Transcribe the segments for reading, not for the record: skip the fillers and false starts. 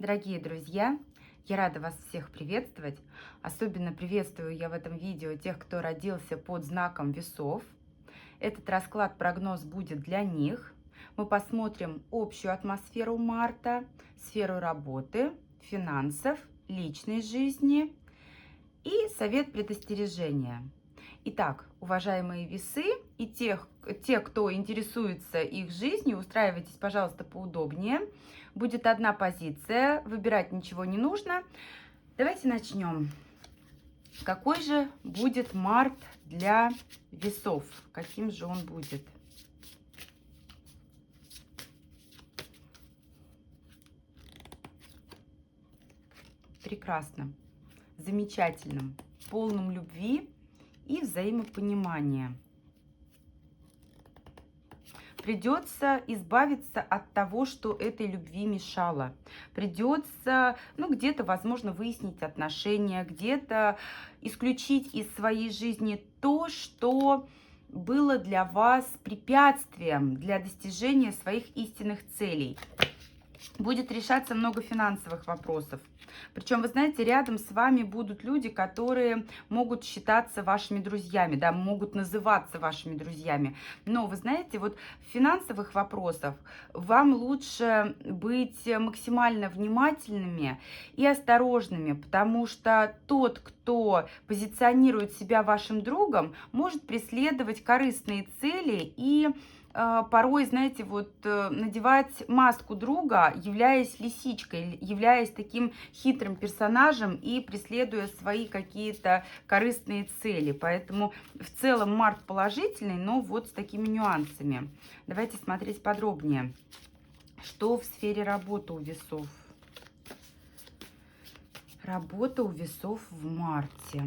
Дорогие друзья, я рада вас всех приветствовать. Особенно приветствую я в этом видео тех, кто родился под знаком весов. Этот расклад-прогноз будет для них. Мы посмотрим общую атмосферу марта, сферу работы, финансов, личной жизни и совет предостережения. Итак, уважаемые весы и те, кто интересуется их жизнью, устраивайтесь, пожалуйста, поудобнее. Будет одна позиция, выбирать ничего не нужно. Давайте начнем. Какой же будет март для весов? Каким же он будет? Прекрасно, замечательным, полным любви и взаимопонимания. Придется избавиться от того, что этой любви мешало. Придется, где-то, возможно, выяснить отношения, где-то исключить из своей жизни то, что было для вас препятствием для достижения своих истинных целей. Будет решаться много финансовых вопросов. Причем, вы знаете, рядом с вами будут люди, которые могут считаться вашими друзьями, да, могут называться вашими друзьями. Но, вы знаете, вот в финансовых вопросах вам лучше быть максимально внимательными и осторожными, потому что тот, кто позиционирует себя вашим другом, может преследовать корыстные цели и порой, знаете, надевать маску друга, являясь лисичкой, являясь таким хитрым персонажем и преследуя свои какие-то корыстные цели. Поэтому в целом март положительный, но вот с такими нюансами. Давайте смотреть подробнее, что в сфере работы у весов. Работа у весов в марте.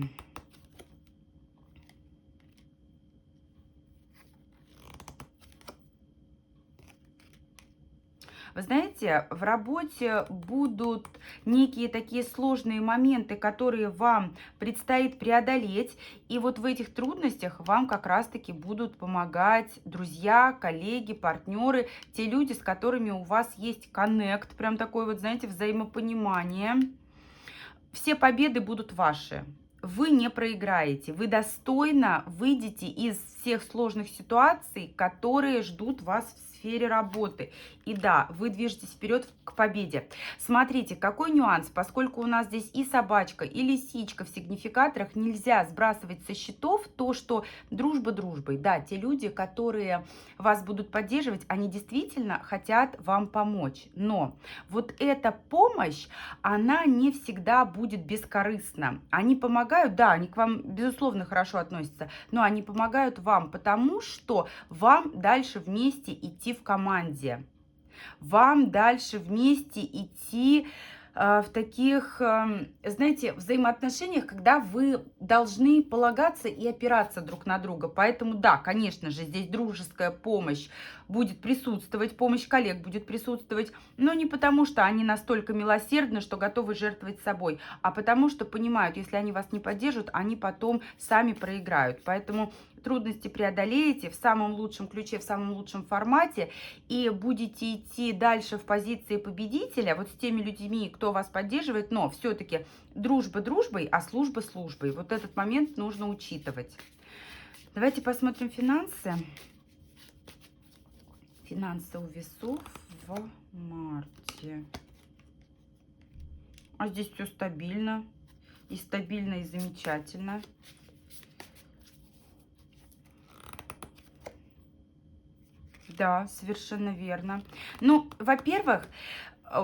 Вы знаете, в работе будут некие такие сложные моменты, которые вам предстоит преодолеть. И вот в этих трудностях вам как раз-таки будут помогать друзья, коллеги, партнеры, те люди, с которыми у вас есть коннект, прям такое вот, знаете, взаимопонимание. Все победы будут ваши. Вы не проиграете, вы достойно выйдете из всех сложных ситуаций, которые ждут вас в сфере работы. И да, вы движетесь вперед к победе. Смотрите, какой нюанс, поскольку у нас здесь и собачка, и лисичка в сигнификаторах, нельзя сбрасывать со счетов то, что дружба дружбой. Да, те люди, которые вас будут поддерживать, они действительно хотят вам помочь. Но вот эта помощь, она не всегда будет бескорыстна. Они помогают, да, они к вам, безусловно, хорошо относятся, но они помогают вам, потому что вам дальше вместе идти в команде. Вам дальше вместе идти в таких, знаете, взаимоотношениях, когда вы должны полагаться и опираться друг на друга. Поэтому, да, конечно же, здесь дружеская помощь будет присутствовать, помощь коллег будет присутствовать, но не потому, что они настолько милосердны, что готовы жертвовать собой, а потому, что понимают, если они вас не поддержат, они потом сами проиграют. Поэтому трудности преодолеете в самом лучшем ключе, в самом лучшем формате и будете идти дальше в позиции победителя, вот с теми людьми, кто вас поддерживает, но все-таки дружба дружбой, а служба службой. Вот этот момент нужно учитывать. Давайте посмотрим финансы. Финансы у весов в марте. А здесь все стабильно. И стабильно, и замечательно. Да, совершенно верно. Ну, во-первых,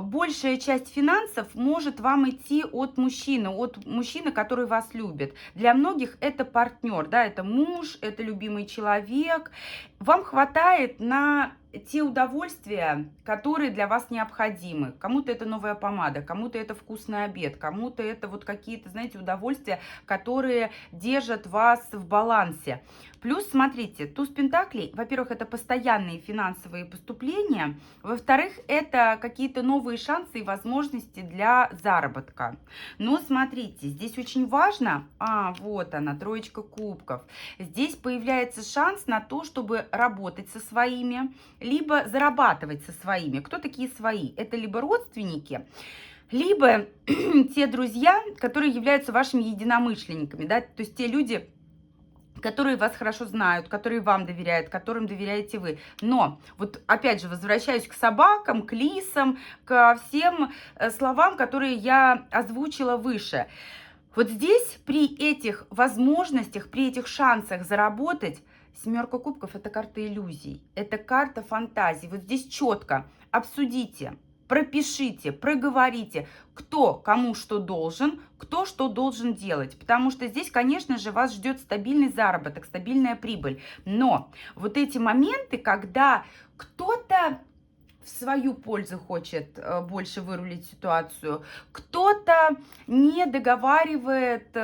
большая часть финансов может вам идти от мужчины, который вас любит. Для многих это партнер, да, это муж, это любимый человек. Вам хватает на те удовольствия, которые для вас необходимы. Кому-то это новая помада, кому-то это вкусный обед, кому-то это вот какие-то, знаете, удовольствия, которые держат вас в балансе. Плюс, смотрите, туз пентаклей, во-первых, это постоянные финансовые поступления, во-вторых, это какие-то новые шансы и возможности для заработка. Но смотрите, здесь очень важно, вот она, троечка кубков, здесь появляется шанс на то, чтобы работать со своими, либо зарабатывать со своими. Кто такие свои? Это либо родственники, либо те друзья, которые являются вашими единомышленниками, да, то есть те люди, которые вас хорошо знают, которые вам доверяют, которым доверяете вы. Но, вот опять же, возвращаюсь к собакам, к лисам, ко всем словам, которые я озвучила выше. Вот здесь при этих возможностях, при этих шансах заработать, семерка кубков — это карта иллюзий, это карта фантазий. Вот здесь четко обсудите, пропишите, проговорите, кто кому что должен, кто что должен делать. Потому что здесь, конечно же, вас ждет стабильный заработок, стабильная прибыль. Но вот эти моменты, когда кто-то в свою пользу хочет больше вырулить ситуацию, кто-то не договаривает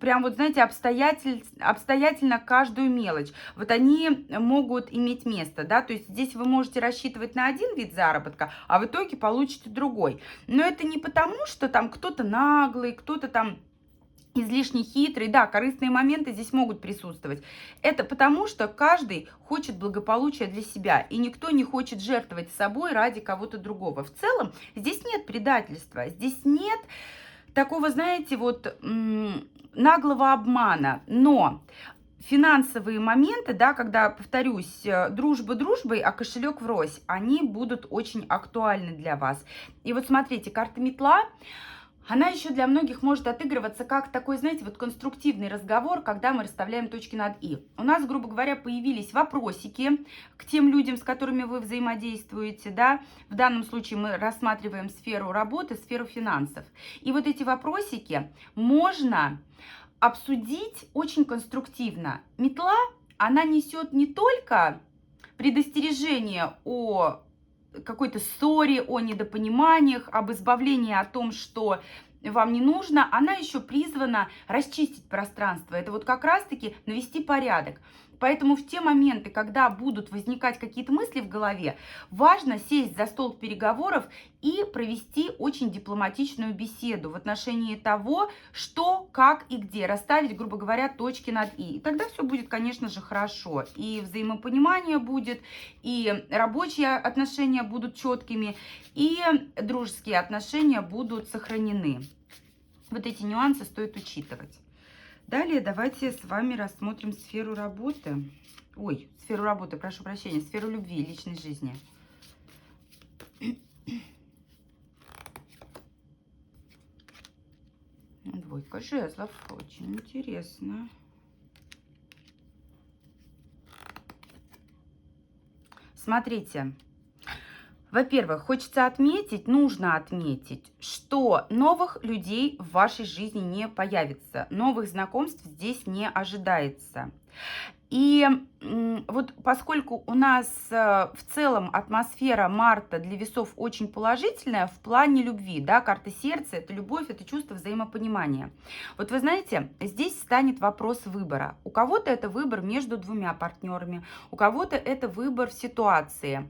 прям вот, знаете, обстоятельно каждую мелочь. Вот они могут иметь место, да, то есть здесь вы можете рассчитывать на один вид заработка, а в итоге получите другой. Но это не потому, что там кто-то наглый, кто-то там излишне хитрый, да, корыстные моменты здесь могут присутствовать. Это потому, что каждый хочет благополучия для себя, и никто не хочет жертвовать собой ради кого-то другого. В целом здесь нет предательства, здесь нет такого, знаете, вот наглого обмана, но финансовые моменты, да, когда, повторюсь, дружба дружбой, а кошелек врозь, они будут очень актуальны для вас. И вот смотрите, карта метла, она еще для многих может отыгрываться как такой, знаете, вот конструктивный разговор, когда мы расставляем точки над «и». У нас, грубо говоря, появились вопросики к тем людям, с которыми вы взаимодействуете, да. В данном случае мы рассматриваем сферу работы, сферу финансов. И вот эти вопросики можно обсудить очень конструктивно. Метла, она несет не только предостережение о какой-то ссоре, о недопониманиях, об избавлении о том, что вам не нужно, она еще призвана расчистить пространство. Это вот как раз-таки навести порядок. Поэтому в те моменты, когда будут возникать какие-то мысли в голове, важно сесть за стол переговоров и провести очень дипломатичную беседу в отношении того, что, как и где. Расставить, грубо говоря, точки над «и». И тогда все будет, конечно же, хорошо. И взаимопонимание будет, и рабочие отношения будут четкими, и дружеские отношения будут сохранены. Вот эти нюансы стоит учитывать. Далее давайте с вами рассмотрим сферу работы. Ой, сферу работы, прошу прощения, сферу любви, личной жизни. Двойка жезлов, очень интересно. Смотрите. Во-первых, хочется отметить, нужно отметить, что новых людей в вашей жизни не появится, новых знакомств здесь не ожидается. И вот поскольку у нас в целом атмосфера марта для весов очень положительная в плане любви, да, карта сердца — это любовь, это чувство взаимопонимания. Вот вы знаете, здесь станет вопрос выбора. У кого-то это выбор между двумя партнерами, у кого-то это выбор в ситуации.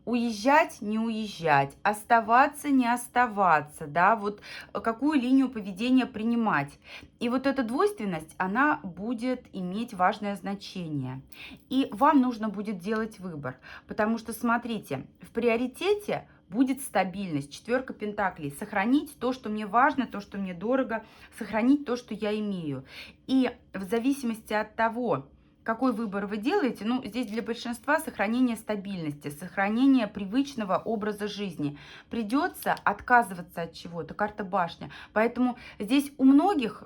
Уезжать, не уезжать, оставаться, не оставаться, да, вот какую линию поведения принимать. И вот эта двойственность, она будет иметь важное значение. И вам нужно будет делать выбор, потому что, смотрите, в приоритете будет стабильность, четверка пентаклей, сохранить то, что мне важно, то, что мне дорого, сохранить то, что я имею. И в зависимости от того, какой выбор вы делаете, ну, здесь для большинства сохранение стабильности, сохранение привычного образа жизни. Придется отказываться от чего-то, карта башня. Поэтому здесь у многих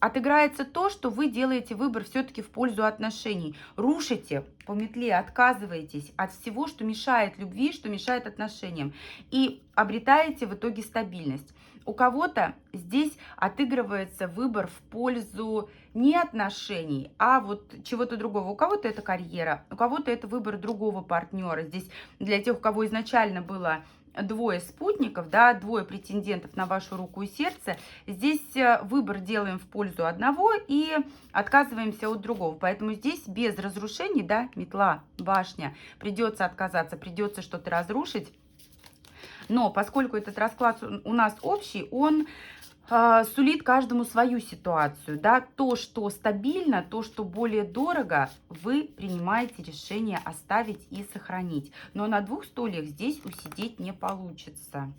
отыграется то, что вы делаете выбор все-таки в пользу отношений. Рушите по метле, отказываетесь от всего, что мешает любви, что мешает отношениям. И обретаете в итоге стабильность. У кого-то здесь отыгрывается выбор в пользу не отношений, а вот чего-то другого. У кого-то это карьера, у кого-то это выбор другого партнера. Здесь для тех, у кого изначально было двое спутников, да, двое претендентов на вашу руку и сердце, здесь выбор делаем в пользу одного и отказываемся от другого. Поэтому здесь без разрушений, да, метла, башня, придется отказаться, придется что-то разрушить. Но поскольку этот расклад у нас общий, он сулит каждому свою ситуацию. Да? То, что стабильно, то, что более дорого, вы принимаете решение оставить и сохранить. Но на двух стульях здесь усидеть не получится.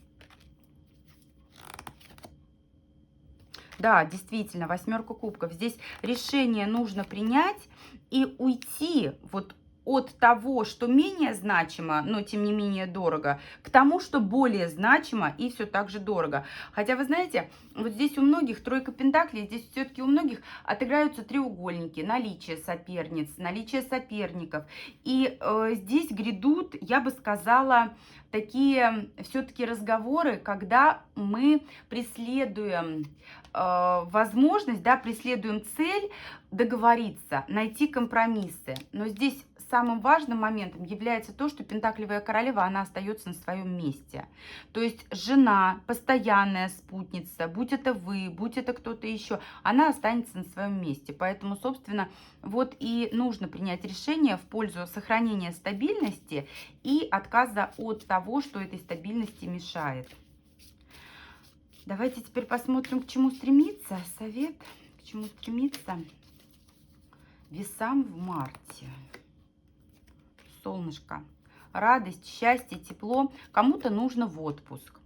Да, действительно, восьмерка кубков. Здесь решение нужно принять и уйти вот от того, что менее значимо, но тем не менее дорого, к тому, что более значимо и все так же дорого. Хотя, вы знаете, вот здесь у многих тройка пентаклей, здесь все-таки у многих отыграются треугольники, наличие соперниц, наличие соперников. И здесь грядут, я бы сказала, такие все-таки разговоры, когда мы преследуем возможность, да, преследуем цель договориться, найти компромиссы. Но здесь самым важным моментом является то, что пентаклевая королева, она остается на своем месте. То есть жена, постоянная спутница, будь это вы, будь это кто-то еще, она останется на своем месте. Поэтому, собственно, вот и нужно принять решение в пользу сохранения стабильности и отказа от того, что этой стабильности мешает. Давайте теперь посмотрим, к чему стремиться. Совет, к чему стремиться весам в марте. Солнышко. Радость, счастье, тепло. Кому-то нужно в отпуск.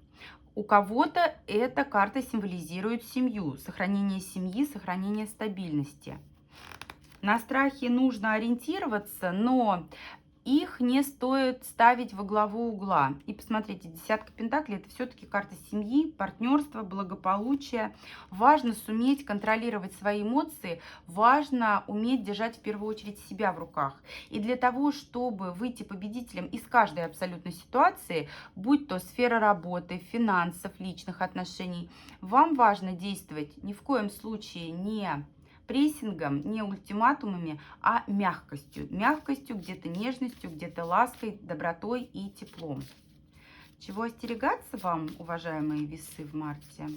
У кого-то эта карта символизирует семью. Сохранение семьи, сохранение стабильности. На страхе нужно ориентироваться, но их не стоит ставить во главу угла. И посмотрите, десятка пентаклей — это все-таки карта семьи, партнерства, благополучия. Важно суметь контролировать свои эмоции, важно уметь держать в первую очередь себя в руках. И для того, чтобы выйти победителем из каждой абсолютно ситуации, будь то сфера работы, финансов, личных отношений, вам важно действовать ни в коем случае не прессингом, не ультиматумами, а мягкостью. Мягкостью, где-то нежностью, где-то лаской, добротой и теплом. Чего остерегаться вам, уважаемые весы, в марте?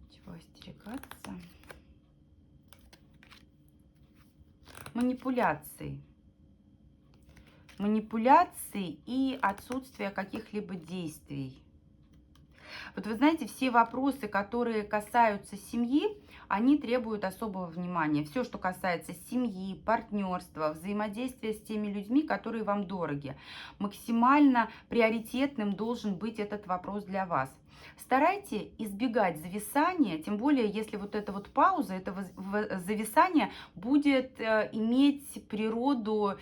Чего остерегаться? Манипуляций. Манипуляций и отсутствие каких-либо действий. Вот вы знаете, все вопросы, которые касаются семьи, они требуют особого внимания. Все, что касается семьи, партнерства, взаимодействия с теми людьми, которые вам дороги. Максимально приоритетным должен быть этот вопрос для вас. Старайтесь избегать зависания, тем более, если вот эта вот пауза, это зависание будет иметь природу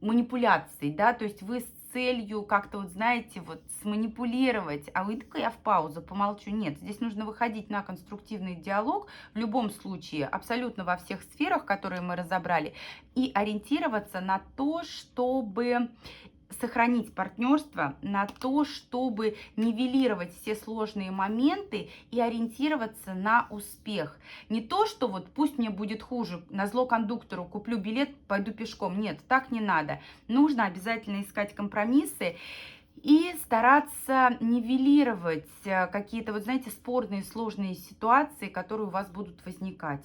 манипуляций, да, то есть вы с целью как-то, вот знаете, вот сманипулировать, а выйду-ка я в паузу, помолчу. Нет, здесь нужно выходить на конструктивный диалог в любом случае, абсолютно во всех сферах, которые мы разобрали, и ориентироваться на то, чтобы сохранить партнерство, на то, чтобы нивелировать все сложные моменты и ориентироваться на успех. Не то, что вот пусть мне будет хуже, назло кондуктору куплю билет, пойду пешком. Нет, так не надо. Нужно обязательно искать компромиссы и стараться нивелировать какие-то, вот знаете, спорные, сложные ситуации, которые у вас будут возникать.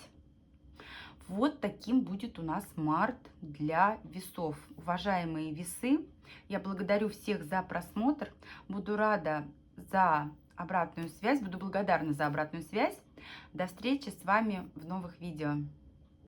Вот таким будет у нас март для весов. Уважаемые весы, я благодарю всех за просмотр. Буду рада за обратную связь, буду благодарна за обратную связь. До встречи с вами в новых видео.